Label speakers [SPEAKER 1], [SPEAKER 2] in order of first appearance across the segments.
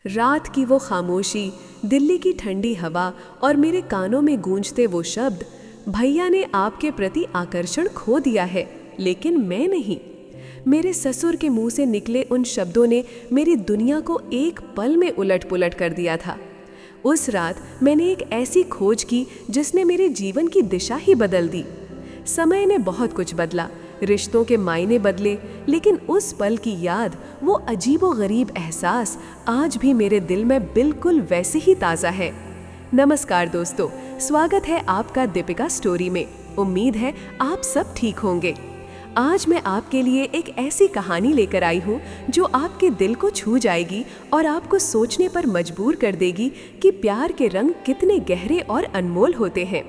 [SPEAKER 1] रात की वो खामोशी, दिल्ली की ठंडी हवा और मेरे कानों में गूंजते वो शब्द, भैया ने आपके प्रति आकर्षण खो दिया है, लेकिन मैं नहीं। मेरे ससुर के मुंह से निकले उन शब्दों ने मेरी दुनिया को एक पल में उलट पुलट कर दिया था। उस रात मैंने एक ऐसी खोज की जिसने मेरे जीवन की दिशा ही बदल दी। समय ने बहुत कुछ बदला, रिश्तों के मायने बदले, लेकिन उस पल की याद, वो अजीबोगरीब एहसास आज भी मेरे दिल में बिल्कुल वैसे ही ताज़ा है। नमस्कार दोस्तों, स्वागत है आपका दीपिका स्टोरी में। उम्मीद है आप सब ठीक होंगे। आज मैं आपके लिए एक ऐसी कहानी लेकर आई हूँ जो आपके दिल को छू जाएगी और आपको सोचने पर मजबूर कर देगी कि प्यार के रंग कितने गहरे और अनमोल होते हैं।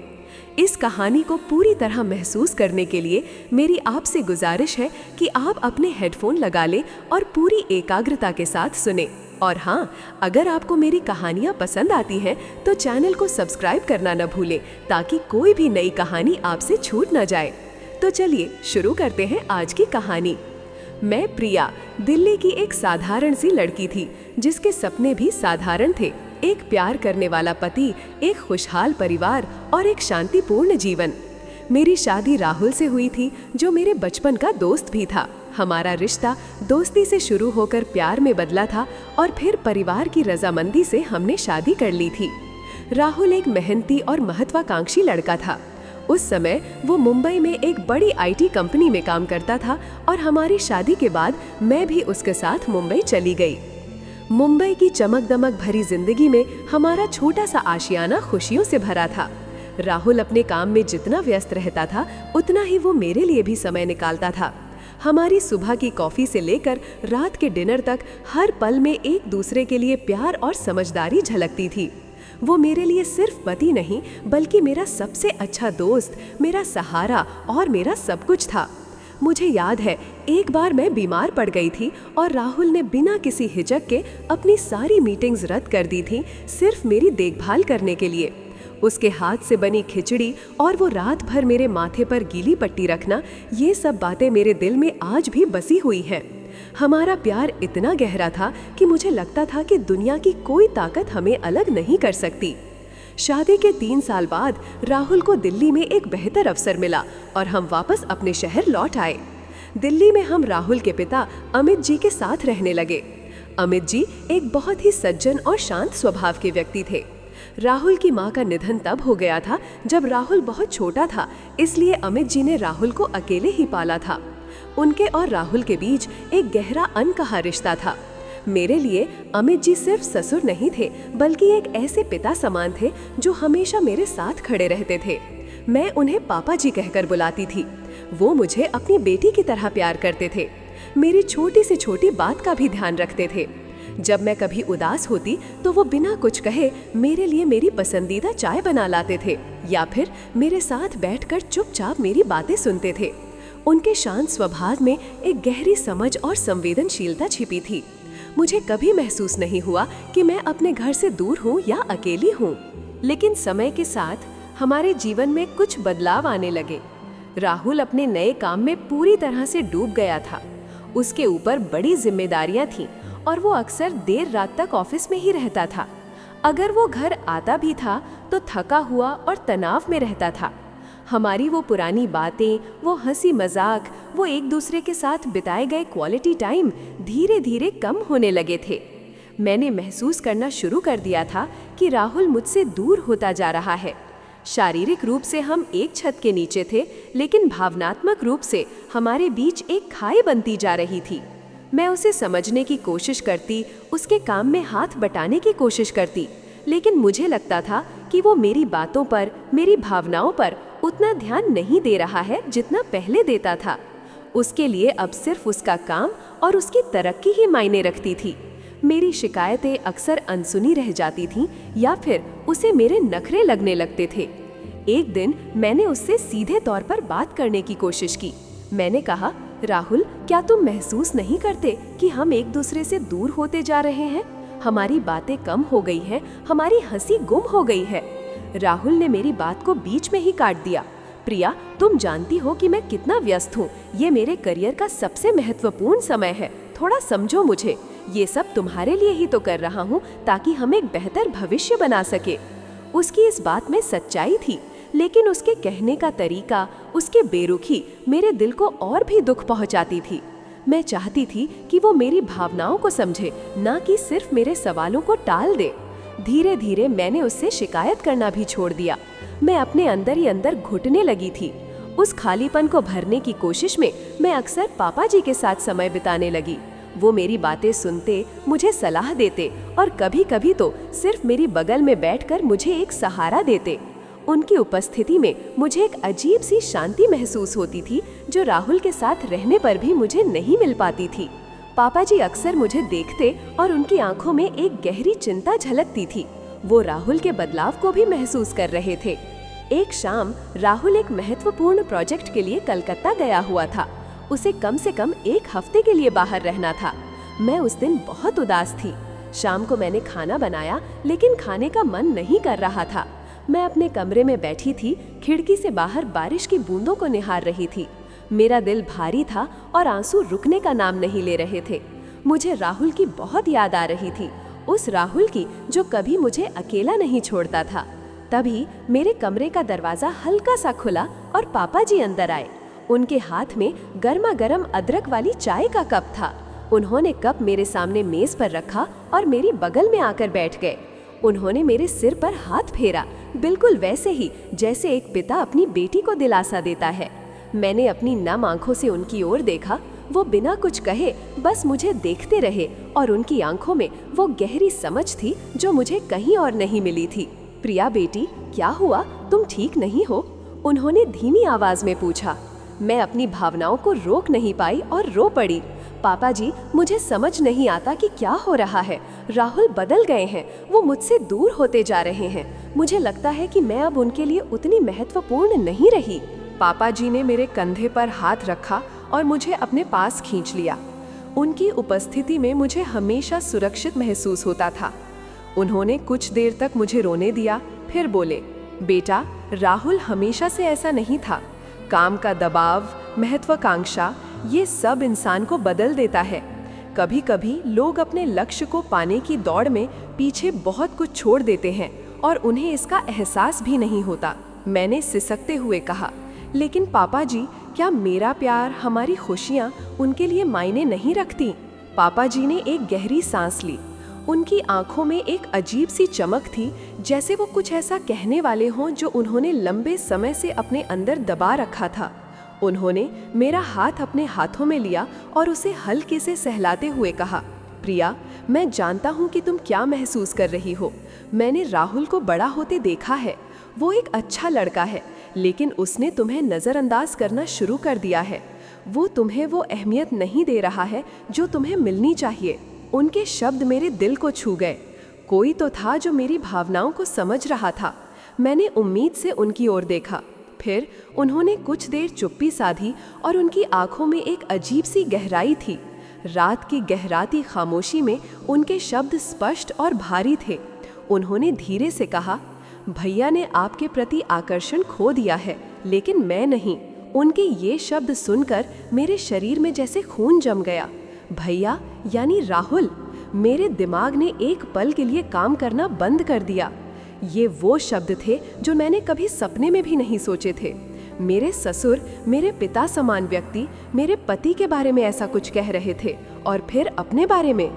[SPEAKER 1] इस कहानी को पूरी तरह महसूस करने के लिए मेरी आपसे गुजारिश है कि आप अपने हेडफोन लगा लें और पूरी एकाग्रता के साथ सुनें। और हाँ, अगर आपको मेरी कहानियाँ पसंद आती हैं तो चैनल को सब्सक्राइब करना न भूलें ताकि कोई भी नई कहानी आपसे छूट न जाए। तो चलिए शुरू करते हैं आज की कहानी। मैं प्रिया, दिल्ली की एक साधारण सी लड़की थी जिसके सपने भी साधारण थे। एक प्यार करने वाला पति, एक खुशहाल परिवार और एक शांतिपूर्ण जीवन। मेरी शादी राहुल से हुई थी जो मेरे बचपन का दोस्त भी था। हमारा रिश्ता दोस्ती से शुरू होकर प्यार में बदला था और फिर परिवार की रजामंदी से हमने शादी कर ली थी। राहुल एक मेहनती और महत्वाकांक्षी लड़का था। उस समय वो मुंबई में एक बड़ी आईटी कंपनी में काम करता था और हमारी शादी के बाद मैं भी उसके साथ मुंबई चली गई। मुंबई की चमक दमक भरी जिंदगी में हमारा छोटा सा आशियाना खुशियों से भरा था। राहुल अपने काम में जितना व्यस्त रहता था उतना ही वो मेरे लिए भी समय निकालता था। हमारी सुबह की कॉफी से लेकर रात के डिनर तक हर पल में एक दूसरे के लिए प्यार और समझदारी झलकती थी। वो मेरे लिए सिर्फ पति नहीं बल्कि मेरा सबसे अच्छा दोस्त, मेरा सहारा और मेरा सब कुछ था। मुझे याद है, एक बार मैं बीमार पड़ गई थी और राहुल ने बिना किसी हिचक के अपनी सारी मीटिंग्स रद्द कर दी थी सिर्फ मेरी देखभाल करने के लिए। उसके हाथ से बनी खिचड़ी और वो रात भर मेरे माथे पर गीली पट्टी रखना, ये सब बातें मेरे दिल में आज भी बसी हुई हैं। हमारा प्यार इतना गहरा था कि मुझे लगता था कि दुनिया की कोई ताकत हमें अलग नहीं कर सकती। शादी के 3 साल बाद राहुल को दिल्ली में एक बेहतर अवसर मिला और हम वापस अपने शहर लौट आए। दिल्ली में हम राहुल के पिता अमित जी के साथ रहने लगे। अमित जी एक बहुत ही सज्जन और शांत स्वभाव के व्यक्ति थे। राहुल की मां का निधन तब हो गया था जब राहुल बहुत छोटा था, इसलिए अमित जी ने राहुल को अकेले ही पाला था। उनके और राहुल के बीच एक गहरा अनकहा रिश्ता था। मेरे लिए अमित जी सिर्फ ससुर नहीं थे बल्कि एक ऐसे पिता समान थे जो हमेशा मेरे साथ खड़े रहते थे। मैं उन्हें पापा जी कहकर बुलाती थी। वो मुझे अपनी बेटी की तरह प्यार करते थे। मेरी छोटी से छोटी बात का भी ध्यान रखते थे। जब मैं कभी उदास होती तो वो बिना कुछ कहे मेरे लिए मेरी पसंदीदा चाय बना लाते थे या फिर मेरे साथ बैठकर चुपचाप मेरी बातें सुनते थे। उनके शांत स्वभाव में एक गहरी समझ और संवेदनशीलता छिपी थी। मुझे कभी महसूस नहीं हुआ कि मैं अपने घर से दूर हूँ या अकेली हूँ। लेकिन समय के साथ हमारे जीवन में कुछ बदलाव आने लगे। राहुल अपने नए काम में पूरी तरह से डूब गया था। उसके ऊपर बड़ी जिम्मेदारियां थीं और वो अक्सर देर रात तक ऑफिस में ही रहता था। अगर वो घर आता भी था तो थका हुआ और तनाव में रहता था। हमारी वो पुरानी बातें, वो हंसी मजाक, वो एक दूसरे के साथ बिताए गए क्वालिटी टाइम धीरे धीरे कम होने लगे थे। मैंने महसूस करना शुरू कर दिया था कि राहुल मुझसे दूर होता जा रहा है। शारीरिक रूप से हम एक छत के नीचे थे, लेकिन भावनात्मक रूप से हमारे बीच एक खाई बनती जा रही थी। मैं उसे समझने की कोशिश करती, उसके काम में हाथ बटाने की कोशिश करती, लेकिन मुझे लगता था कि वो मेरी बातों पर, मेरी भावनाओं पर उतना ध्यान नहीं दे रहा है जितना पहले देता था। उसके लिए अब सिर्फ उसका काम और उसकी तरक्की ही मायने रखती थी। मेरी शिकायतें अक्सर अनसुनी रह जाती थीं या फिर उसे मेरे नखरे लगने लगते थे। एक दिन मैंने उससे सीधे तौर पर बात करने की कोशिश की। मैंने कहा, राहुल, क्या तुम महसूस नहीं करते कि हम एक दूसरे से दूर होते जा रहे हैं? हमारी बातें कम हो गई हैं, हमारी हंसी गुम हो गई है। राहुल ने मेरी बात को बीच में ही काट दिया। प्रिया, तुम जानती हो कि मैं कितना व्यस्त हूँ। ये मेरे करियर का सबसे महत्वपूर्ण समय है। थोड़ा समझो मुझे।
[SPEAKER 2] ये सब तुम्हारे लिए ही तो कर रहा हूँ ताकि हम एक बेहतर भविष्य बना सके। उसकी इस बात में सच्चाई थी, लेकिन उसके कहने का तरीका, उसके बेरुखी मेरे दिल को और भी दुख पहुंचाती थी। मैं चाहती थी कि वो मेरी भावनाओं को समझे, ना कि सिर्फ मेरे सवालों को टाल दे। धीरे धीरे मैंने उससे शिकायत करना भी छोड़ दिया। मैं अपने अंदर ही अंदर घुटने लगी थी। उस खालीपन को भरने की कोशिश में मैं अक्सर पापा जी के साथ समय बिताने लगी। वो मेरी बातें सुनते, मुझे सलाह देते और कभी कभी तो सिर्फ मेरी बगल में बैठकर मुझे एक सहारा देते। उनकी उपस्थिति में मुझे एक अजीब सी शांति महसूस होती थी, जो राहुल के साथ रहने पर भी मुझे नहीं मिल पाती थी। पापा जी अक्सर मुझे देखते और उनकी आंखों में एक गहरी चिंता झलकती थी। वो राहुल के बदलाव को भी महसूस कर रहे थे। एक शाम राहुल एक महत्वपूर्ण प्रोजेक्ट के लिए कलकत्ता गया हुआ था। उसे कम से कम 1 हफ्ते के लिए बाहर रहना था। मैं उस दिन बहुत उदास थी। शाम को मैंने खाना बनाया, लेकिन खाने का मन नहीं कर रहा था। मैं अपने कमरे में बैठी थी, खिड़की से बाहर बारिश की बूंदों को निहार रही थी। मेरा दिल भारी था और आंसू रुकने का नाम नहीं ले रहे थे। मुझे राहुल की बहुत याद आ रही थी, उस राहुल की जो कभी मुझे अकेला नहीं छोड़ता था। तभी मेरे कमरे का दरवाजा हल्का सा खुला और पापा जी अंदर आए। उनके हाथ में गर्मा गर्म अदरक वाली चाय का कप था। उन्होंने कप मेरे सामने मेज पर रखा और मेरी बगल में आकर बैठ गए। उन्होंने मेरे सिर पर हाथ फेरा, बिल्कुल वैसे ही जैसे एक पिता अपनी बेटी को दिलासा देता है। मैंने अपनी नम आंखों से उनकी ओर देखा। वो बिना कुछ कहे बस मुझे देखते रहे और उनकी आंखों में वो गहरी समझ थी जो मुझे कहीं और नहीं मिली थी। प्रिया बेटी, क्या हुआ? तुम ठीक नहीं हो? उन्होंने धीमी आवाज में पूछा। मैं अपनी भावनाओं को रोक नहीं पाई और रो पड़ी। पापा जी, मुझे समझ नहीं आता कि क्या हो रहा है। राहुल बदल गए हैं, वो मुझसे दूर होते जा रहे हैं। मुझे लगता है कि मैं अब उनके लिए उतनी महत्वपूर्ण नहीं रही।
[SPEAKER 1] पापा जी ने मेरे कंधे पर हाथ रखा और मुझे अपने पास खींच लिया। उनकी उपस्थिति में मुझे हमेशा सुरक्षित महसूस होता था। उन्होंने कुछ देर तक मुझे रोने दिया, फिर बोले, बेटा, राहुल हमेशा से ऐसा नहीं था। काम का दबाव, महत्वाकांक्षा, ये सब इंसान को बदल देता है। कभी कभी लोग अपने लक्ष्य को पाने की दौड़ में पीछे बहुत कुछ छोड़ देते हैं और उन्हें इसका एहसास भी नहीं होता। मैंने सिसकते हुए कहा, लेकिन पापा जी, क्या मेरा प्यार, हमारी खुशियाँ उनके लिए मायने नहीं रखती? पापा जी ने एक गहरी सांस ली। उनकी आंखों में एक अजीब सी चमक थी, जैसे वो कुछ ऐसा कहने वाले हों जो उन्होंने लंबे समय से अपने अंदर दबा रखा था। उन्होंने मेरा हाथ अपने हाथों में लिया और उसे हल्के से सहलाते हुए कहा, प्रिया, मैं जानता हूँ कि तुम क्या महसूस कर रही हो। मैंने राहुल को बड़ा होते देखा है। वो एक अच्छा लड़का है, लेकिन उसने तुम्हें नज़रअंदाज करना शुरू कर दिया है। वो तुम्हें वो अहमियत नहीं दे रहा है जो तुम्हें मिलनी चाहिए। उनके शब्द मेरे दिल को छू गए। कोई तो था जो मेरी भावनाओं को समझ रहा था। मैंने उम्मीद से उनकी ओर देखा। फिर उन्होंने कुछ देर चुप्पी साधी और उनकी आंखों में एक अजीब सी गहराई थी। रात की गहराती खामोशी में उनके शब्द स्पष्ट और भारी थे। उन्होंने धीरे से कहा, भैया ने आपके प्रति आकर्षण खो दिया है, लेकिन मैं नहीं। उनके ये शब्द सुनकर मेरे शरीर में जैसे खून जम गया। भैया यानी राहुल। मेरे दिमाग ने एक पल के लिए काम करना बंद कर दिया। ये वो शब्द थे जो मैंने कभी सपने में भी नहीं सोचे थे। मेरे ससुर, मेरे पिता समान व्यक्ति मेरे पति के बारे में ऐसा कुछ कह रहे थे, और फिर अपने बारे में।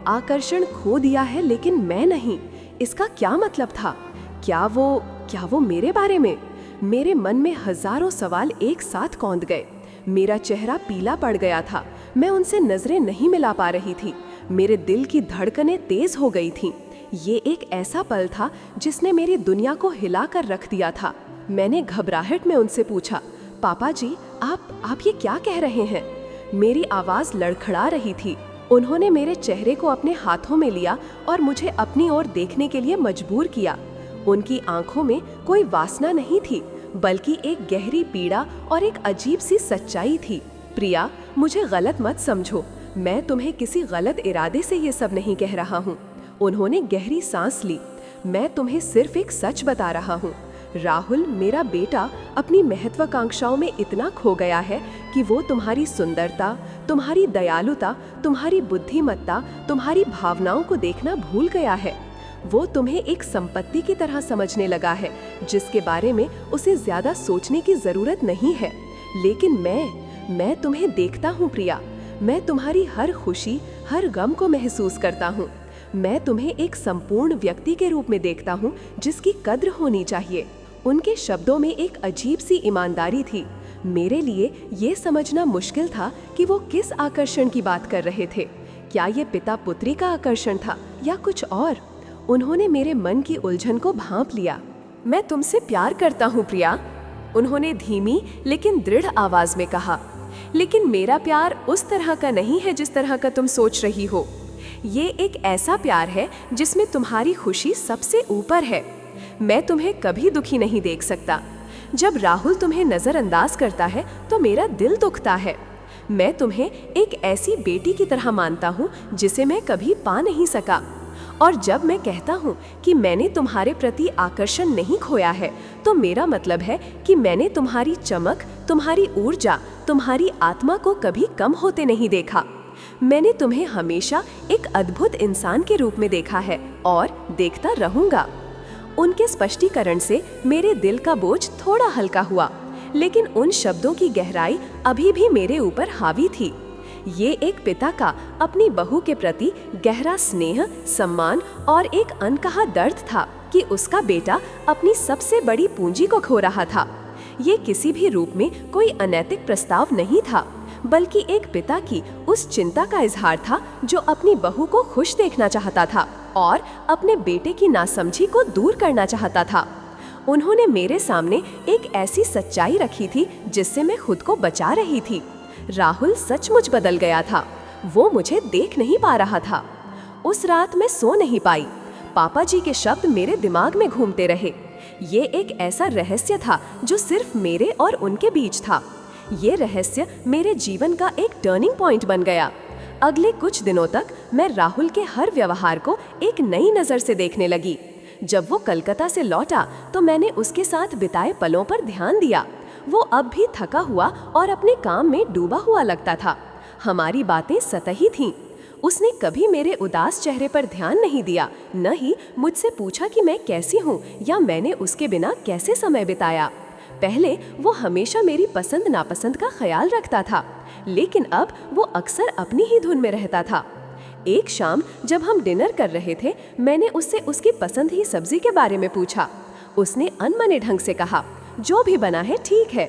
[SPEAKER 1] आकर्षण खो दिया है लेकिन मैं नहीं। इसका क्या मतलब था? क्या वो मेरे बारे में? मेरे मन में हजारों सवाल एक साथ कौंध गए। मेरा चेहरा पीला पड़ गया था। मैं उनसे नजरें नहीं मिला पा रही थी। मेरे दिल की धड़कनें तेज हो गई थीं। ये एक ऐसा पल था जिसने मेरी दुनिया को हिला कर रख दिया था। मैंने घबराहट में उनसे पूछा, पापा जी, आप ये क्या कह रहे हैं? मेरी आवाज लड़खड़ा रही थी। उन्होंने मेरे चेहरे को अपने हाथों में लिया और मुझे अपनी ओर देखने के लिए मजबूर किया। उनकी आंखों में कोई वासना नहीं थी, बल्कि एक गहरी पीड़ा और एक अजीब सी सच्चाई थी। प्रिया, मुझे गलत मत समझो। मैं तुम्हें किसी गलत इरादे से ये सब नहीं कह रहा हूँ। उन्होंने गहरी सांस ली। मैं तुम्हें सिर्फ एक सच बता रहा हूँ।
[SPEAKER 2] राहुल, मेरा बेटा अपनी महत्वाकांक्षाओं में इतना खो गया है कि वो तुम्हारी सुंदरता, तुम्हारी दयालुता, तुम्हारी बुद्धिमत्ता, तुम्हारी भावनाओं को देखना भूल गया है। वो तुम्हें एक संपत्ति की तरह समझने लगा है, जिसके बारे में उसे ज्यादा सोचने की जरूरत नहीं है। लेकिन मैं तुम्हें देखता हूँ प्रिया। मैं तुम्हारी हर खुशी, हर गम को महसूस करता हूँ। मैं तुम्हें एक संपूर्ण व्यक्ति के रूप में देखता हूँ, जिसकी कद्र होनी चाहिए। उनके शब्दों में एक अजीब सी ईमानदारी थी। मेरे लिए ये समझना मुश्किल था कि वो किस आकर्षण की बात कर रहे थे। क्या ये पिता पुत्री का आकर्षण था या कुछ और? उन्होंने मेरे मन की उलझन को भांप लिया। मैं तुमसे प्यार करता हूँ प्रिया, उन्होंने धीमी लेकिन दृढ़ आवाज में कहा। लेकिन मेरा प्यार उस तरह का नहीं है जिस तरह का तुम सोच रही हो। ये एक ऐसा प्यार है जिसमें तुम्हारी खुशी सबसे ऊपर है। मैं तुम्हें कभी दुखी नहीं देख सकता। जब राहुल तुम्हें नजरअंदाज करता है तो मेरा दिल दुखता है। मैं तुम्हें एक ऐसी बेटी की तरह मानता हूँ जिसे मैं कभी पा नहीं सका। और जब मैं कहता हूँ कि मैंने तुम्हारे प्रति आकर्षण नहीं खोया है, तो मेरा मतलब है कि मैंने तुम्हारी चमक, तुम्हारी ऊर्जा, तुम्हारी आत्मा को कभी कम होते नहीं देखा। मैंने तुम्हें हमेशा एक अद्भुत इंसान के रूप में देखा है और देखता रहूंगा। उनके स्पष्टीकरण से मेरे दिल का बोझ थोड़ा हल्का हुआ, लेकिन उन शब्दों की गहराई अभी भी मेरे ऊपर हावी थी। ये एक पिता का अपनी बहू के प्रति गहरा स्नेह, सम्मान और एक अनकहा दर्द था कि उसका बेटा अपनी सबसे बड़ी पूंजी को खो रहा था। ये किसी भी रूप में कोई अनैतिक प्रस्ताव नहीं था, बल्कि एक पिता की उस चिंता का इजहार था जो अपनी बहू को खुश देखना चाहता था और अपने बेटे की नासमझी को दूर करना चाहता था। उन्होंने मेरे सामने एक ऐसी सच्चाई रखी थी जिससे मैं खुद को बचा रही थी। राहुल सचमुच बदल गया था। वो मुझे देख नहीं पा रहा था। उस रात मैं सो नहीं पाई। पापा जी के शब्द मेरे दिमाग में घूमते रहे। ये एक ऐसा रहस्य था जो सिर्फ मेरे और उनके बीच था। ये रहस्य मेरे जीवन का एक टर्निंग पॉइंट बन गया। अगले कुछ दिनों तक मैं राहुल के हर व्यवहार को एक नई नज़र से देखने लगी। जब वो कलकत्ता से लौटा तो मैंने उसके साथ बिताए पलों पर ध्यान दिया। वो अब भी थका हुआ और अपने काम में डूबा हुआ लगता था। हमारी बातें सतही थीं। उसने कभी मेरे उदास चेहरे पर ध्यान नहीं दिया, न ही मुझसे पूछा कि मैं कैसी हूँ या मैंने उसके बिना कैसे समय बिताया। पहले वो हमेशा मेरी पसंद नापसंद का ख्याल रखता था, लेकिन अब वो अक्सर अपनी ही धुन में रहता था। एक शाम जब हम डिनर कर रहे थे, मैंने उससे उसकी पसंद ही सब्जी के बारे में पूछा। उसने अनमने ढंग से कहा, जो भी बना है ठीक है।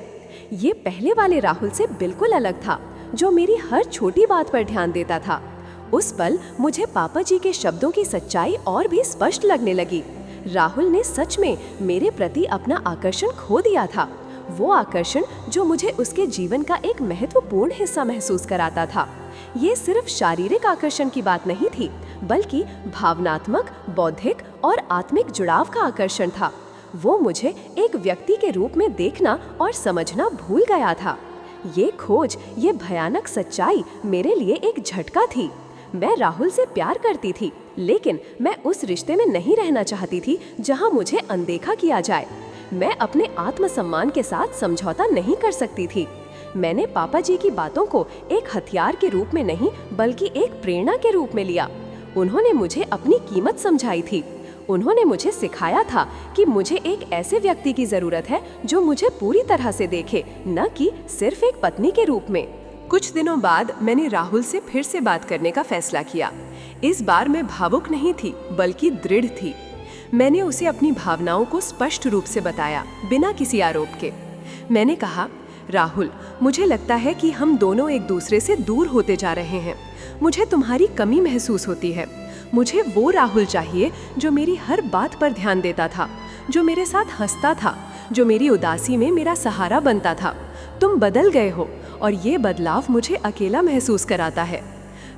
[SPEAKER 2] ये पहले वाले राहुल से बिल्कुल अलग था, जो मेरी हर छोटी बात पर ध्यान देता था। उस पल मुझे पापा जी के शब्दों की सच्चाई और भी स्पष्ट लगने लगी। राहुल ने सच में मेरे प्रति अपना आकर्षण खो दिया था। वो आकर्षण जो मुझे उसके जीवन का एक महत्वपूर्ण हिस्सा महसूस कराता था। ये सिर्फ शारीरिक आकर्षण की बात नहीं थी, बल्कि भावनात्मक, बौद्धिक और आत्मिक जुड़ाव का आकर्षण था। वो मुझे एक व्यक्ति के रूप में देखना और समझना भूल गया था। ये खोज, ये भयानक सच्चाई मेरे लिए एक झटका थी। मैं राहुल से प्यार करती थी, लेकिन मैं उस रिश्ते में नहीं रहना चाहती थी जहां मुझे अनदेखा किया जाए। मैं अपने आत्मसम्मान के साथ समझौता नहीं कर सकती थी। मैंने पापा जी की बातों को एक हथियार के रूप में नहीं, बल्कि एक प्रेरणा के रूप में लिया। उन्होंने मुझे अपनी कीमत समझाई थी। उन्होंने मुझे सिखाया था कि मुझे एक ऐसे व्यक्ति की जरूरत है जो मुझे पूरी तरह से देखे, न कि सिर्फ एक पत्नी के रूप में। कुछ दिनों बाद मैंने राहुल से फिर से बात करने का फैसला किया। इस बार मैं भावुक नहीं थी, बल्कि दृढ़ थी। मैंने उसे अपनी भावनाओं को स्पष्ट रूप से बताया, बिना किसी आरोप के। मैंने कहा, राहुल, मुझे लगता है कि हम दोनों एक दूसरे से दूर होते जा रहे हैं। मुझे तुम्हारी कमी महसूस होती है। मुझे वो राहुल चाहिए जो मेरी हर बात पर ध्यान देता था, जो मेरे साथ हंसता था, जो मेरी उदासी में मेरा सहारा बनता था। तुम बदल गए हो और ये बदलाव मुझे अकेला महसूस कराता है।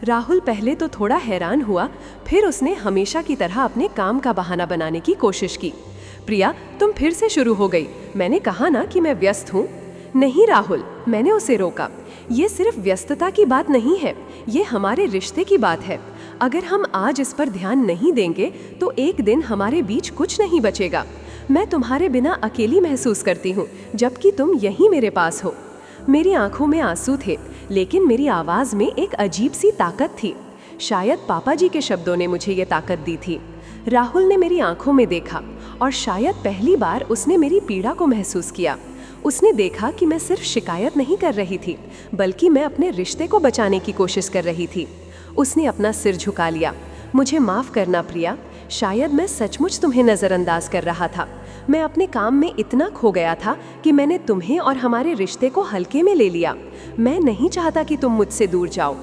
[SPEAKER 2] राहुल पहले तो थोड़ा हैरान हुआ, फिर उसने हमेशा की तरह अपने काम का बहाना बनाने की कोशिश की। प्रिया, तुम फिर से शुरू हो गई। मैंने कहा ना कि मैं व्यस्त हूँ। नहीं राहुल, मैंने उसे रोका। ये सिर्फ व्यस्तता की बात नहीं है, ये हमारे रिश्ते की बात है। अगर हम आज इस पर ध्यान नहीं देंगे तो एक दिन हमारे बीच कुछ नहीं बचेगा। मैं तुम्हारे बिना अकेली महसूस करती हूँ, जबकि तुम यहीं मेरे पास हो। मेरी आंखों में आंसू थे, लेकिन मेरी आवाज़ में एक अजीब सी ताकत थी। शायद पापा जी के शब्दों ने मुझे ये ताकत दी थी। राहुल ने मेरी आंखों में देखा और शायद पहली बार उसने मेरी पीड़ा को महसूस किया। उसने देखा कि मैं सिर्फ शिकायत नहीं कर रही थी, बल्कि मैं अपने रिश्ते को बचाने की कोशिश कर रही थी। उसने अपना सिर झुका लिया। मुझे माफ़ करना प्रिया, शायद मैं सचमुच तुम्हें नज़रअंदाज कर रहा था। मैं अपने काम में इतना खो गया था कि मैंने तुम्हें और हमारे रिश्ते को हल्के में ले लिया। मैं नहीं चाहता कि तुम मुझसे दूर जाओ।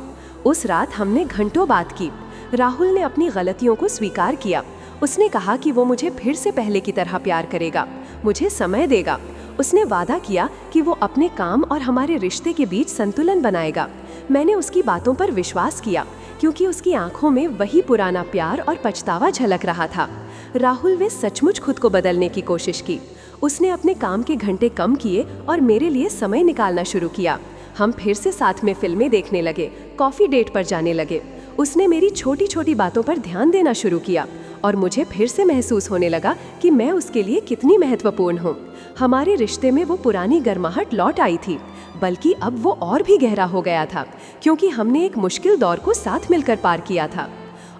[SPEAKER 2] उस रात हमने घंटों बात की। राहुल ने अपनी गलतियों को स्वीकार किया। उसने कहा कि वो मुझे फिर से पहले की तरह प्यार करेगा, मुझे समय देगा। उसने वादा किया कि वो अपने काम और हमारे रिश्ते के बीच संतुलन बनाएगा। मैंने उसकी बातों पर विश्वास किया, क्योंकि उसकी आंखों में वही पुराना प्यार और पछतावा झलक रहा था। राहुल ने सचमुच खुद को बदलने की कोशिश की। उसने अपने काम के घंटे कम किए और मेरे लिए समय निकालना शुरू किया। हम फिर से साथ में फिल्में देखने लगे, कॉफ़ी डेट पर जाने लगे। उसने मेरी छोटी छोटी बातों पर ध्यान देना शुरू किया और मुझे फिर से महसूस होने लगा कि मैं उसके लिए कितनी महत्वपूर्ण हूँ। हमारे रिश्ते में वो पुरानी गर्माहट लौट आई थी, बल्कि अब वो और भी गहरा हो गया था, क्योंकि हमने एक मुश्किल दौर को साथ मिलकर पार किया था।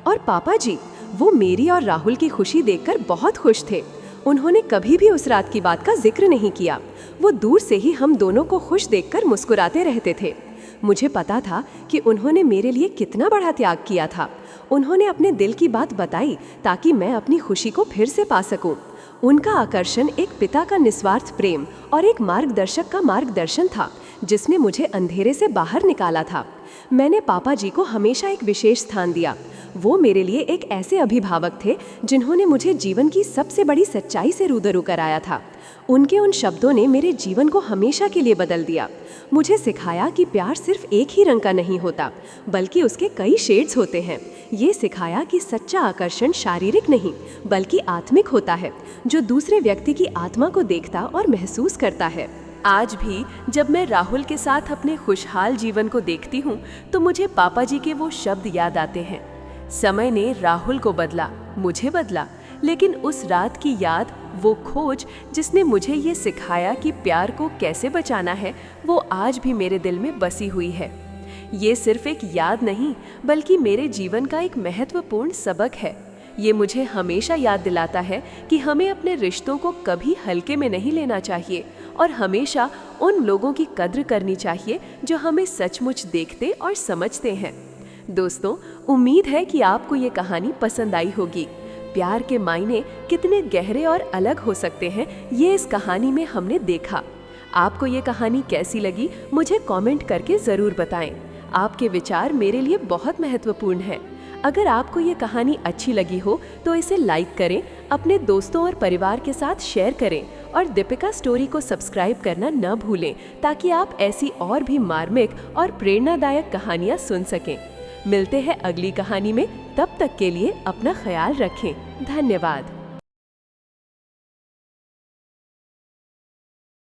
[SPEAKER 2] और पापा जी, वो मेरी और राहुल की खुशी देखकर बहुत खुश थे। उन्होंने कभी भी उस रात की बात का जिक्र नहीं किया। वो दूर से ही हम दोनों को खुश देखकर मुस्कुराते रहते थे। मुझे पता था कि उन्होंने मेरे लिए कितना बड़ा त्याग किया था। उन्होंने अपने दिल की बात बताई ताकि मैं अपनी खुशी को फिर से पा सकूं। उनका आकर्षण एक पिता का निस्वार्थ प्रेम और एक मार्गदर्शक का मार्गदर्शन था, जिसने मुझे अंधेरे से बाहर निकाला था। मैंने पापा जी को हमेशा एक विशेष स्थान दिया। वो मेरे लिए एक ऐसे अभिभावक थे जिन्होंने मुझे जीवन की सबसे बड़ी सच्चाई से रूबरू कराया था। उनके उन शब्दों ने मेरे जीवन को हमेशा के लिए बदल दिया। मुझे सिखाया कि प्यार सिर्फ एक ही रंग का नहीं होता, बल्कि उसके कई शेड्स होते हैं। ये सिखाया कि सच्चा आकर्षण शारीरिक नहीं, बल्कि आत्मिक होता है, जो दूसरे व्यक्ति की आत्मा को देखता और महसूस करता है। आज भी जब मैं राहुल के साथ अपने खुशहाल जीवन को देखती हूँ, तो मुझे पापा जी के वो शब्द याद आते हैं। समय ने राहुल को बदला, मुझे बदला, लेकिन उस रात की याद, वो खोज जिसने मुझे ये सिखाया कि प्यार को कैसे बचाना है, वो आज भी मेरे दिल में बसी हुई है। ये सिर्फ एक याद नहीं, बल्कि मेरे जीवन का एक महत्वपूर्ण सबक है। ये मुझे हमेशा याद दिलाता है कि हमें अपने रिश्तों को कभी हल्के में नहीं लेना चाहिए और हमेशा उन लोगों की कद्र करनी चाहिए जो हमें सचमुच देखते और समझते हैं। दोस्तों, उम्मीद है कि आपको ये कहानी पसंद आई होगी। प्यार के मायने कितने गहरे और अलग हो सकते हैं, ये इस कहानी में हमने देखा। आपको ये कहानी कैसी लगी, मुझे कमेंट करके ज़रूर बताएं। आपके विचार मेरे लिए बहुत महत्वपूर्ण हैं। अगर आपको ये कहानी अच्छी लगी हो तो इसे लाइक करें, अपने दोस्तों और परिवार के साथ शेयर करें और दीपिका स्टोरी को सब्सक्राइब करना न भूलें, ताकि आप ऐसी और भी मार्मिक और प्रेरणादायक कहानियाँ सुन सकें। मिलते हैं अगली कहानी में, तब तक के लिए अपना ख्याल रखें। धन्यवाद।